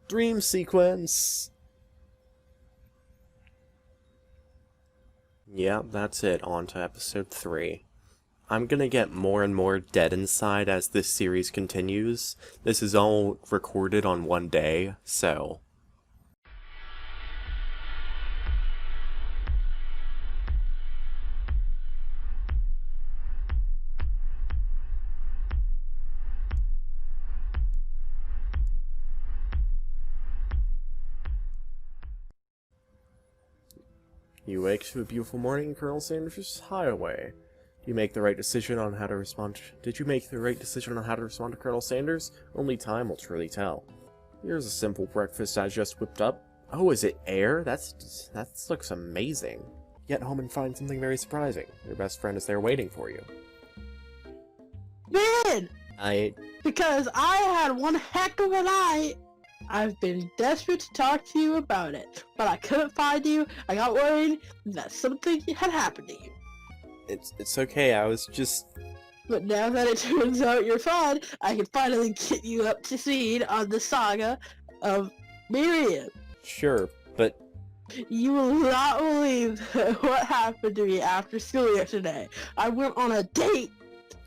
Dream sequence! Yeah, that's it. On to episode 3. I'm gonna get more and more dead inside as this series continues. This is all recorded on one day, so... You wake to a beautiful morning in Colonel Sanders' highway. Do you make the right decision on how to respond? Did you make the right decision on how to respond to Colonel Sanders? Only time will truly tell. Here's a simple breakfast I just whipped up. Oh, is it air? That looks amazing. Get home and find something very surprising. Your best friend is there waiting for you. Man! I... Because I had one heck of a night! I've been desperate to talk to you about it, but I couldn't find you. I got worried that something had happened to you. It's okay, I was just... But now that it turns out you're fine, I can finally get you up to speed on the saga of Miriam. Sure, but... You will not believe what happened to me after school yesterday. I went on a date!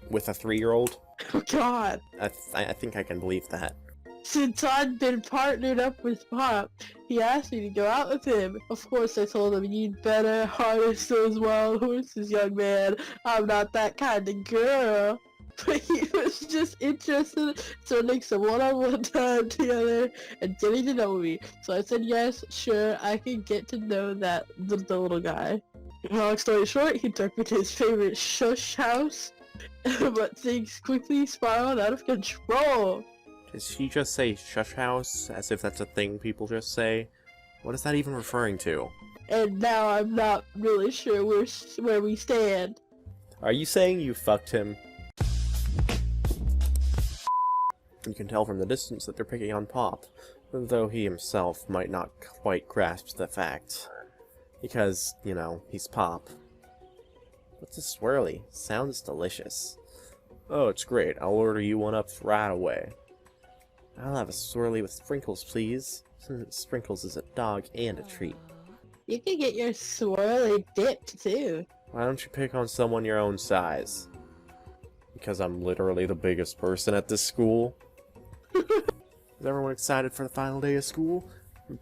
With a 3-year-old? Oh god. I think I can believe that. Since I'd been partnered up with Pop, he asked me to go out with him. Of course I told him, "You'd better harness those wild horses, young man. I'm not that kind of girl." But he was just interested in spending some one-on-one time together and getting to know me. So I said yes, sure, I could get to know the little guy. Long story short, he took me to his favorite shush house, but things quickly spiraled out of control. Did she just say shush house, as if that's a thing people just say? What is that even referring to? And now I'm not really sure where we stand. Are you saying you fucked him? You can tell from the distance that they're picking on Pop, though he himself might not quite grasp the fact. Because, you know, he's Pop. What's a swirly? Sounds delicious. Oh, it's great. I'll order you one up right away. I'll have a swirly with sprinkles, please. Sprinkles is a dog and a treat. You can get your swirly dipped, too. Why don't you pick on someone your own size? Because I'm literally the biggest person at this school? Is everyone excited for the final day of school?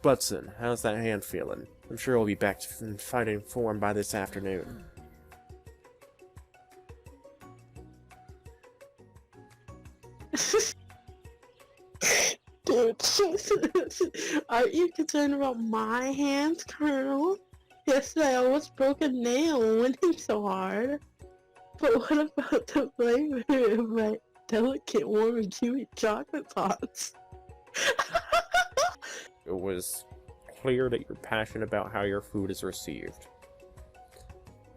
Butson, how's that hand feeling? I'm sure he'll be back in fighting form by this afternoon. Dude, aren't you concerned about my hands, Colonel? Yesterday I almost broke a nail winning so hard. But what about the flavor of my delicate, warm, and chewy chocolate pots? It was clear that you're passionate about how your food is received.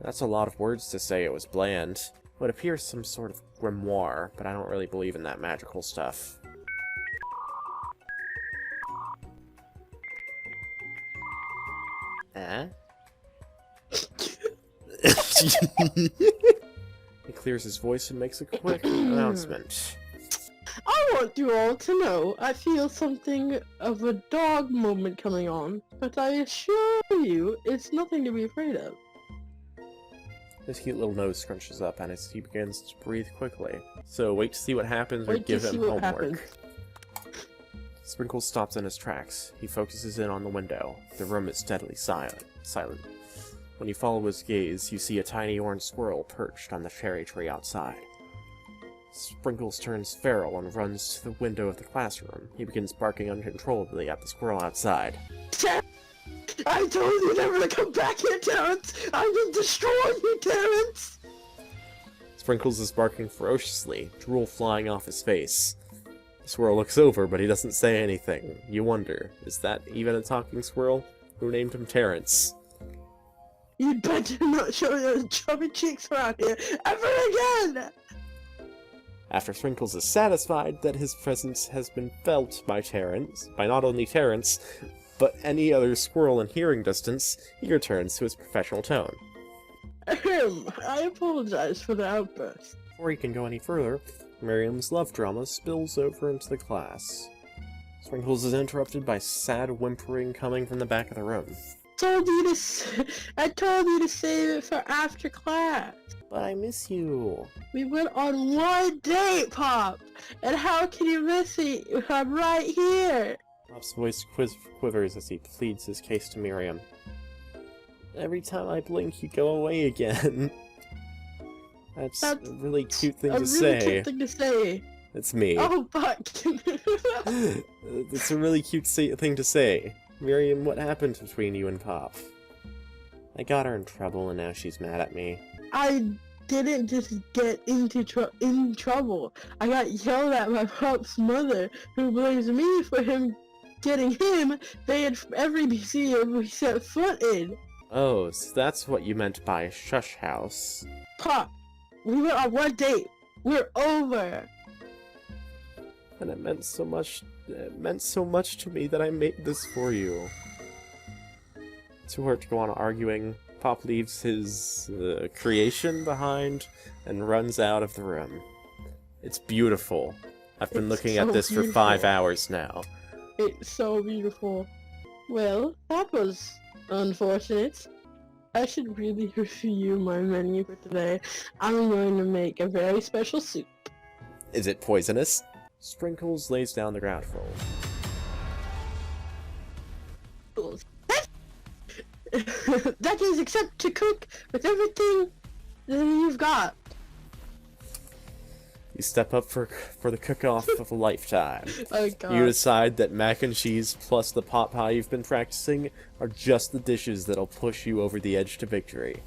That's a lot of words to say it was bland. What appears some sort of grimoire, but I don't really believe in that magical stuff. Eh? He clears his voice and makes a quick announcement. I want you all to know I feel something of a dog moment coming on, but I assure you it's nothing to be afraid of. His cute little nose scrunches up and he begins to breathe quickly. So wait to see what happens or give him homework. Sprinkles stops in his tracks. He focuses in on the window. The room is deadly silent. When you follow his gaze, you see a tiny orange squirrel perched on the cherry tree outside. Sprinkles turns feral and runs to the window of the classroom. He begins barking uncontrollably at the squirrel outside. I told you never to come back here, Terrence! I will destroy you, Terrence! Sprinkles is barking ferociously, drool flying off his face. The squirrel looks over, but he doesn't say anything. You wonder, is that even a talking squirrel? Who named him Terrence? You'd better not show your chubby cheeks around here ever again! After Sprinkles is satisfied that his presence has been felt by not only Terrence, but any other squirrel in hearing distance, he returns to his professional tone. I apologize for the outburst. Before he can go any further, Miriam's love drama spills over into the class. Sprinkles is interrupted by sad whimpering coming from the back of the room. I told you to save it for after class. But I miss you. We went on one date, Pop. And how can you miss me? I'm right here. Pop's voice quivers as he pleads his case to Miriam. Every time I blink, you go away again. That's a really cute thing to say. Cute thing to say. It's me. Oh, fuck. It's a really cute thing to say. Miriam, what happened between you and Pop? I got her in trouble and now she's mad at me. I didn't just get in trouble. I got yelled at by Pop's mother, who blames me for him getting him banned from every museum we set foot in. Oh, so that's what you meant by shush house. Pop, we went on one date. We're over. And it meant so much to me that I made this for you. Too hard to go on arguing. Pop leaves his creation behind and runs out of the room. It's beautiful. I've been looking at this for 5 hours now. It's so beautiful. Well, that was unfortunate. I should really review my menu for today. I'm going to make a very special soup. Is it poisonous? Sprinkles lays down the ground roll. That is except to cook with everything that you've got. You step up for the cook-off of a lifetime. Oh god. You decide that mac and cheese plus the pot pie you've been practicing are just the dishes that'll push you over the edge to victory.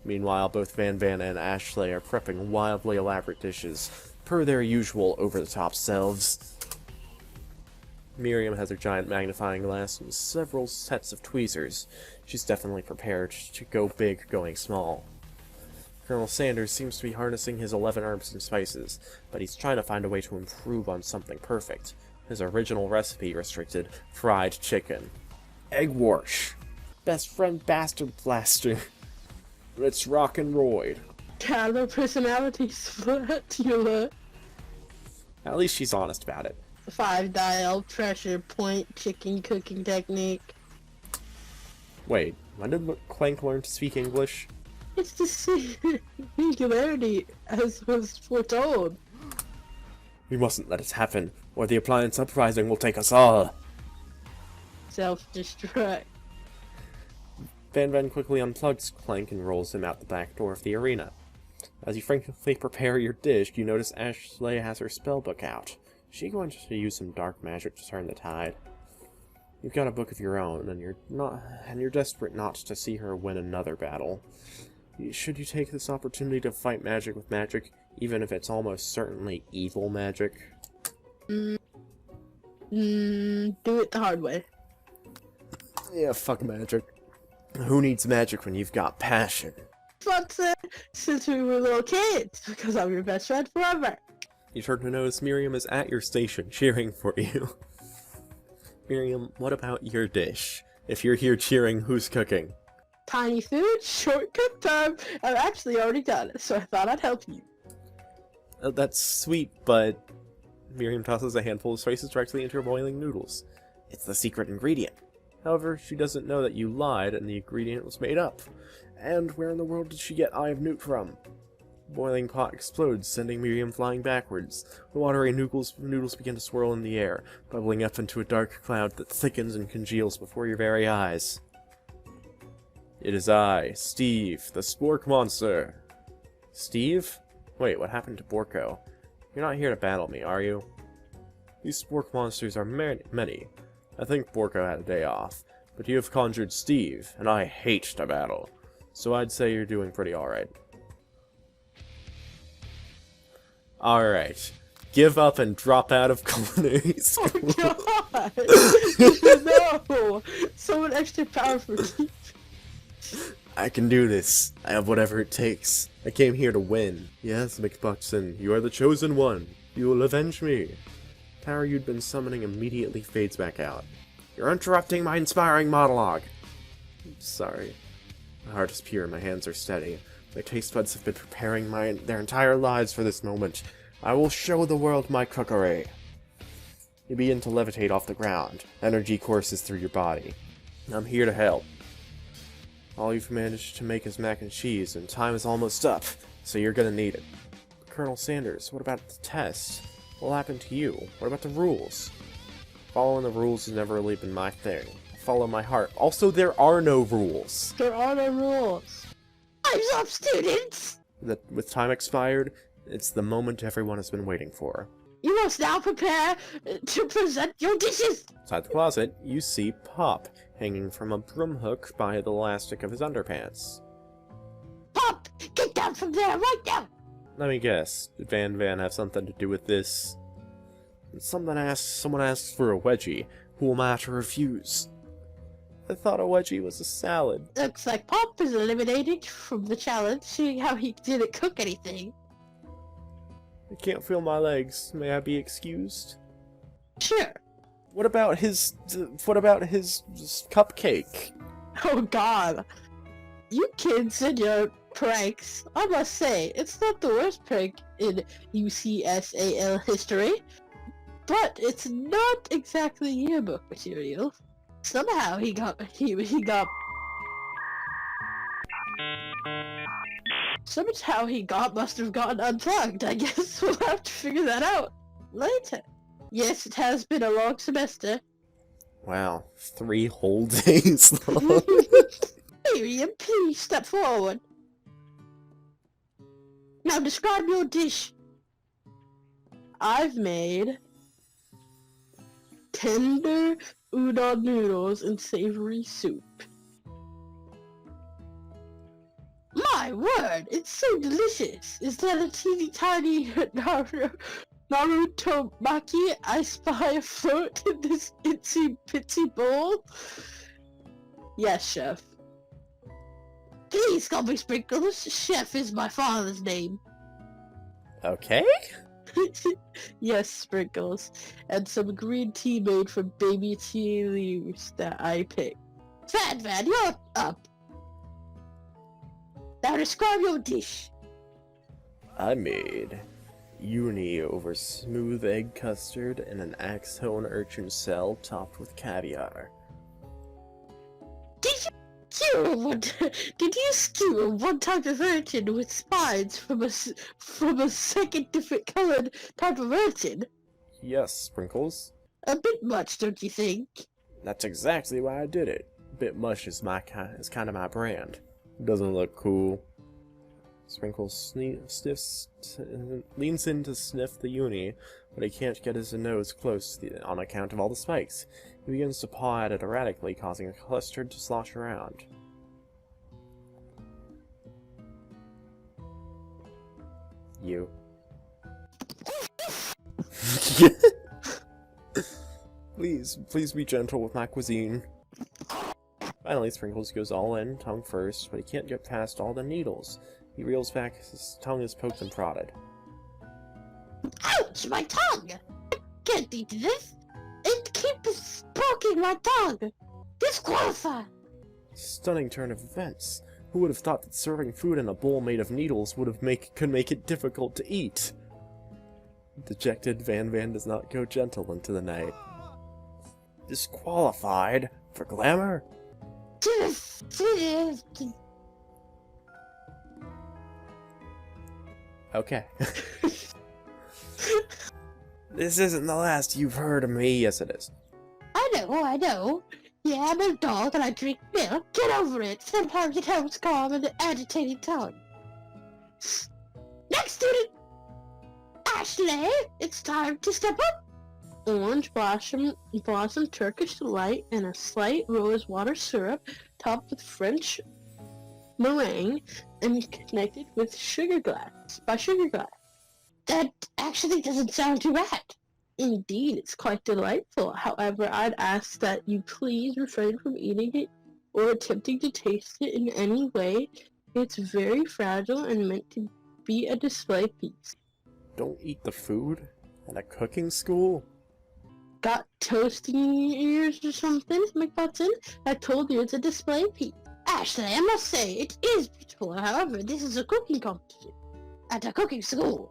Meanwhile, both Van and Ashley are prepping wildly elaborate dishes, per their usual over-the-top selves. Miriam has her giant magnifying glass and several sets of tweezers. She's definitely prepared to go big going small. Colonel Sanders seems to be harnessing his 11 herbs and spices, but he's trying to find a way to improve on something perfect. His original recipe restricted fried chicken. Egg wash. Best friend bastard blaster. Let's rock and roid. God, their personality split. At least she's honest about it. 5-dial pressure point chicken cooking technique. Wait, when did Clank learn to speak English? It's the singularity, as was foretold. We mustn't let it happen, or the appliance uprising will take us all. Self-destruct. Van quickly unplugs Clank and rolls him out the back door of the arena. As you frankly prepare your dish, you notice Ashley has her spellbook out. Is she going to use some dark magic to turn the tide? You've got a book of your own, and you're desperate not to see her win another battle. Should you take this opportunity to fight magic with magic, even if it's almost certainly evil magic? Do it the hard way. Yeah, fuck magic. Who needs magic when you've got passion? Fuck that, since we were little kids, because I'm your best friend forever. You turn to notice Miriam is at your station, cheering for you. Miriam, what about your dish? If you're here cheering, who's cooking? Tiny food, shortcut time. I've actually already done it, so I thought I'd help you. That's sweet, but... Miriam tosses a handful of spices directly into her boiling noodles. It's the secret ingredient. However, she doesn't know that you lied and the ingredient was made up. And where in the world did she get Eye of Newt from? Boiling pot explodes, sending Miriam flying backwards. The watery noodles begin to swirl in the air, bubbling up into a dark cloud that thickens and congeals before your very eyes. It is I, Steve, the Spork Monster. Steve? Wait, what happened to Borko? You're not here to battle me, are you? These Spork Monsters are many. I think Borko had a day off, but you have conjured Steve, and I hate to battle. So I'd say you're doing pretty alright. Alright. Give up and drop out of culinary school. Oh god! No! Someone extra power for me. I can do this. I have whatever it takes. I came here to win. Yes, McBuxton, you are the chosen one. You will avenge me. Power you'd been summoning immediately fades back out. You're interrupting my inspiring monologue. Sorry. My heart is pure, my hands are steady. My taste buds have been preparing their entire lives for this moment. I will show the world my cookery. You begin to levitate off the ground. Energy courses through your body. I'm here to help. All you've managed to make is mac and cheese, and time is almost up, so you're gonna need it. Colonel Sanders, what about the test? What'll happen to you? What about the rules? Following the rules has never really been my thing. Follow my heart. Also, there are no rules. There are no rules. Time's up, students! With time expired, it's the moment everyone has been waiting for. You must now prepare to present your dishes! Inside the closet, you see Pop, hanging from a broom hook by the elastic of his underpants. Pop! Get down from there right now! Let me guess, did Van have something to do with this? Someone asks for a wedgie. Who am I to refuse? I thought a wedgie was a salad. Looks like Pop is eliminated from the challenge, seeing how he didn't cook anything. I can't feel my legs. May I be excused? Sure. What about his cupcake? Oh god. You kids and your pranks. I must say, it's not the worst prank in UCSAL history. But it's not exactly yearbook material. Somehow he got must have gotten unplugged. I guess we'll have to figure that out later. Yes, it has been a long semester. Wow, 3 whole days long. Miriam, please step forward. Now describe your dish. I've made tender udon noodles and savory soup. My word, it's so delicious! Is that a teeny tiny Naruto maki I spy afloat in this itsy bitsy bowl? Yes, Chef. Please call me Sprinkles. Chef is my father's name. Okay. Yes, Sprinkles. And some green tea made from baby tea leaves that I picked. Van, you're up. Now describe your dish. I made uni over smooth egg custard and an axone urchin shell topped with caviar. Did you skewer one type of urchin with spines from a second different colored type of urchin? Yes, Sprinkles. A bit much, don't you think? That's exactly why I did it. Bit much is kind of my brand. Doesn't look cool. Sprinkles leans in to sniff the uni, but he can't get his nose close on account of all the spikes. He begins to paw at it erratically, causing a custard to slosh around. You. Please be gentle with my cuisine. Finally, Sprinkles goes all in, tongue first, but he can't get past all the needles. He reels back, his tongue is poked and prodded. Ouch, my tongue! I can't eat this! It keeps poking my tongue! Disqualified! Stunning turn of events. Who would have thought that serving food in a bowl made of needles could make it difficult to eat? Dejected, Van does not go gentle into the night. Disqualified? For glamour? Okay. This isn't the last you've heard of me. Yes, it is. I know. Yeah, I'm a dog and I drink milk. Get over it. Sometimes it helps calm an agitated tongue. Next student! Ashley, it's time to step up. Orange blossom Turkish delight and a slight rose water syrup topped with French meringue and connected with sugar glass. That actually doesn't sound too bad. Indeed, it's quite delightful. However, I'd ask that you please refrain from eating it or attempting to taste it in any way. It's very fragile and meant to be a display piece. Don't eat the food? At a cooking school? Got toast in your ears or something, McButton? I told you it's a display piece. Ashley, I must say, it is beautiful. However, this is a cooking competition at a cooking school.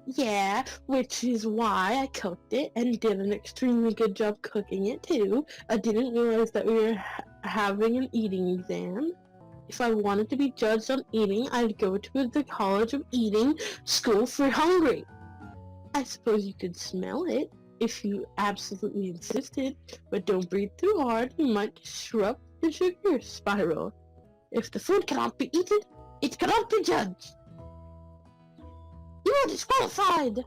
Yeah, which is why I cooked it and did an extremely good job cooking it too. I didn't realize that we were having an eating exam. If I wanted to be judged on eating, I'd go to the College of Eating School for Hungry. I suppose you could smell it if you absolutely insisted, but don't breathe too hard, you might disrupt the sugar spiral. If the food cannot be eaten, it cannot be judged. You are disqualified!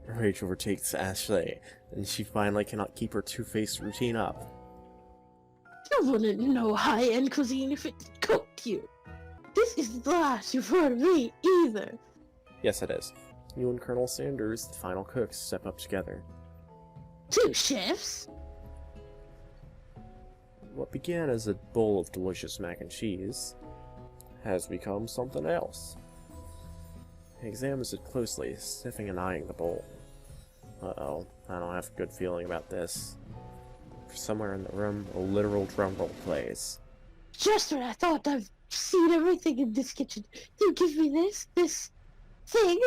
Rage overtakes Ashley, and she finally cannot keep her two-faced routine up. You wouldn't know high-end cuisine if it cooked you. This isn't the last you've heard of me, either. Yes, it is. You and Colonel Sanders, the final cooks, step up together. 2 chefs? What began as a bowl of delicious mac and cheese has become something else. He examines it closely, sniffing and eyeing the bowl. Uh-oh, I don't have a good feeling about this. Somewhere in the room, a literal drum roll plays. Just when I thought I've seen everything in this kitchen, you give me this thing,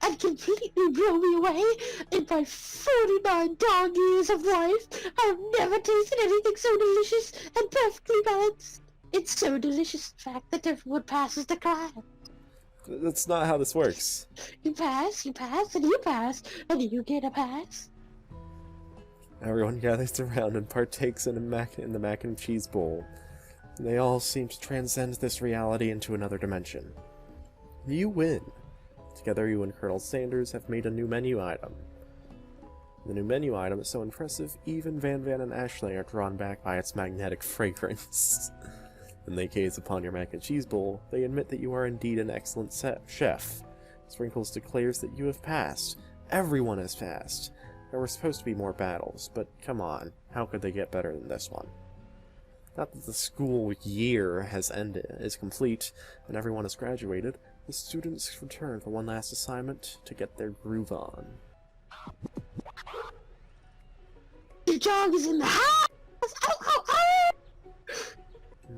and completely blow me away. In my 49 dog years of life, I've never tasted anything so delicious and perfectly balanced. It's so delicious, in fact, that everyone passes the class. That's not how this works. You pass, and you pass, and you get a pass. Everyone gathers around and partakes in the mac and cheese bowl. They all seem to transcend this reality into another dimension. You win. Together, you and Colonel Sanders have made a new menu item. The new menu item is so impressive, even Van and Ashley are drawn back by its magnetic fragrance. When they gaze upon your mac and cheese bowl, they admit that you are indeed an excellent chef. Sprinkles declares that you have passed. Everyone has passed. There were supposed to be more battles, but come on, how could they get better than this one? Not that the school year is complete, and everyone has graduated, the students return for one last assignment to get their groove on. The dog is in the house! Ow, ow, ow!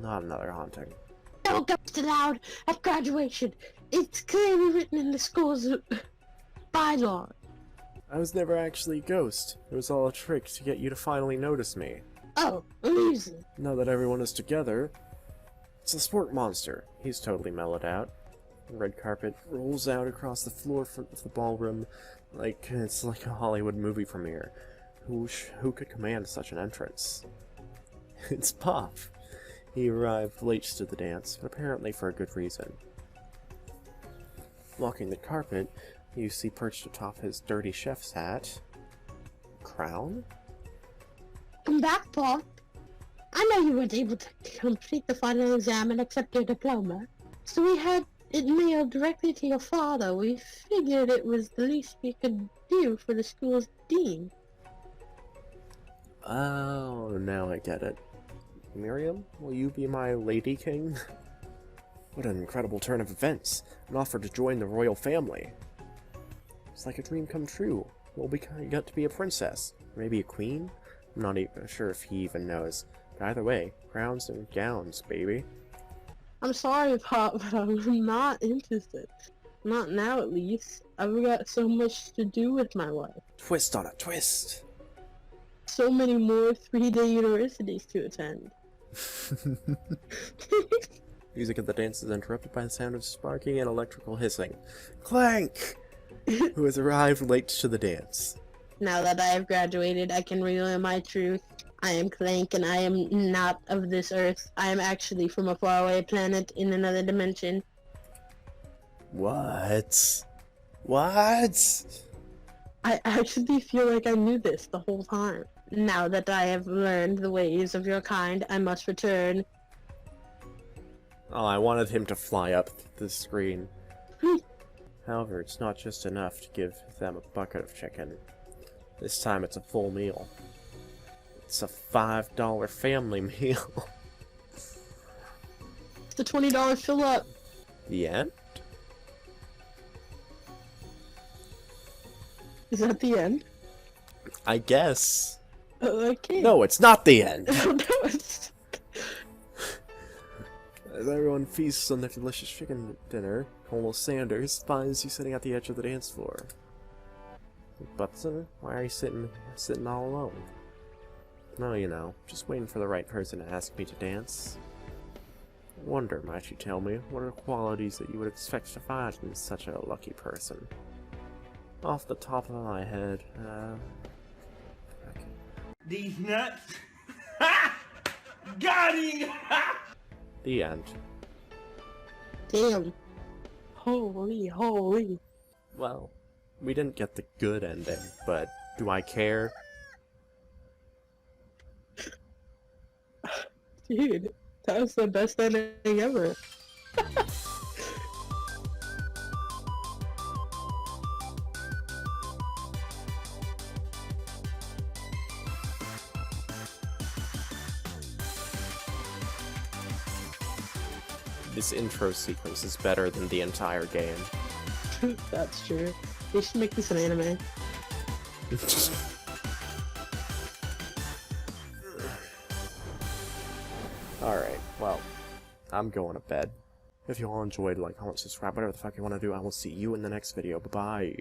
Not another haunting. Don't ghost allowed at graduation. It's clearly written in the school's bylaw. I was never actually a ghost. It was all a trick to get you to finally notice me. Oh, amusing. Now that everyone is together, it's a sport monster. He's totally mellowed out. The red carpet rolls out across the floor of the ballroom like it's like a Hollywood movie premiere. Who could command such an entrance? It's Pop. He arrived late to the dance, but apparently for a good reason. Walking the carpet, you see perched atop his dirty chef's hat. Crown? Come back, Pop. I know you weren't able to complete the final exam and accept your diploma, so we had it mailed directly to your father. We figured it was the least we could do for the school's dean. Oh, now I get it. Miriam, will you be my Lady King? What an incredible turn of events. An offer to join the royal family. It's like a dream come true. Well, we got to be a princess. Maybe a queen? I'm not even sure if he even knows. But either way, crowns and gowns, baby. I'm sorry, Pop, but I'm not interested. Not now, at least. I've got so much to do with my life. Twist on a twist! So many more 3-day universities to attend. Music of the dance is interrupted by the sound of sparking and electrical hissing. Clank! Who has arrived late to the dance. Now that I have graduated, I can reveal my truth. I am Clank, and I am not of this earth. I am actually from a faraway planet in another dimension. What? What? I actually feel like I knew this the whole time. Now that I have learned the ways of your kind, I must return. Oh, I wanted him to fly up the screen. However, it's not just enough to give them a bucket of chicken. This time it's a full meal. It's a $5 family meal. It's the $20 fill up. The end? Is that the end? I guess. Okay. No, it's not the end! No, it's... As everyone feasts on their delicious chicken dinner, Colonel Sanders finds you sitting at the edge of the dance floor. Butson, why are you sitting all alone? No, you know, just waiting for the right person to ask me to dance. I wonder, might you tell me, what are qualities that you would expect to find in such a lucky person? Off the top of my head, These nuts? Ha! Got him! The end. Damn. Holy. Well, we didn't get the good ending, but do I care? Dude, that was the best ending ever. This intro sequence is better than the entire game. That's true. They should make this an anime. Alright, well, I'm going to bed. If you all enjoyed, like, comment, subscribe, whatever the fuck you want to do, I will see you in the next video. Bye-bye.